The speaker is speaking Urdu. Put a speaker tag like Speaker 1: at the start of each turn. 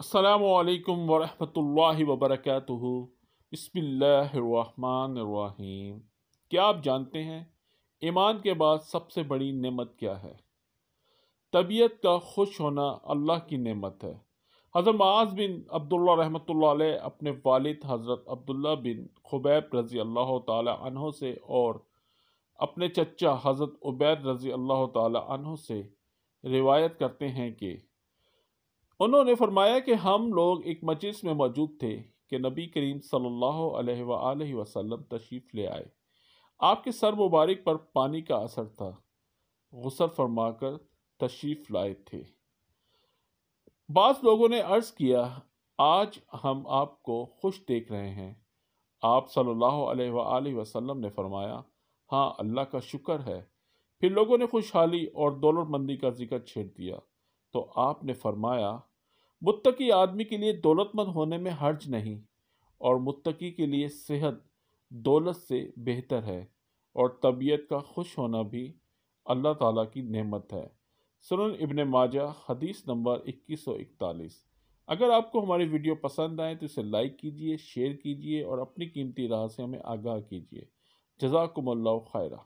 Speaker 1: السلام علیکم ورحمۃ اللہ وبرکاتہ۔ بسم اللہ الرحمن الرحیم۔ کیا آپ جانتے ہیں ایمان کے بعد سب سے بڑی نعمت کیا ہے؟ طبیعت کا خوش ہونا اللہ کی نعمت ہے۔ حضرت معاذ بن عبداللہ رحمۃ اللہ علیہ اپنے والد حضرت عبداللہ بن خبیب رضی اللہ تعالی عنہ سے اور اپنے چچا حضرت عبید رضی اللہ تعالی عنہ سے روایت کرتے ہیں کہ انہوں نے فرمایا کہ ہم لوگ ایک مجلس میں موجود تھے کہ نبی کریم صلی اللہ علیہ وآلہ وسلم تشریف لے آئے۔ آپ کے سر مبارک پر پانی کا اثر تھا، غسل فرما کر تشریف لائے تھے۔ بعض لوگوں نے عرض کیا، آج ہم آپ کو خوش دیکھ رہے ہیں۔ آپ صلی اللہ علیہ وآلہ وسلم نے فرمایا، ہاں اللہ کا شکر ہے۔ پھر لوگوں نے خوشحالی اور دولت مندی کا ذکر چھیڑ دیا تو آپ نے فرمایا، متقی آدمی کے لیے دولت مند ہونے میں حرج نہیں، اور متقی کے لیے صحت دولت سے بہتر ہے، اور طبیعت کا خوش ہونا بھی اللہ تعالیٰ کی نعمت ہے۔ سنن ابن ماجہ حدیث نمبر 2141۔ اگر آپ کو ہماری ویڈیو پسند آئے تو اسے لائک کیجئے، شیئر کیجئے اور اپنی قیمتی راہ سے ہمیں آگاہ کیجئے۔ جزاکم اللہ خیرہ۔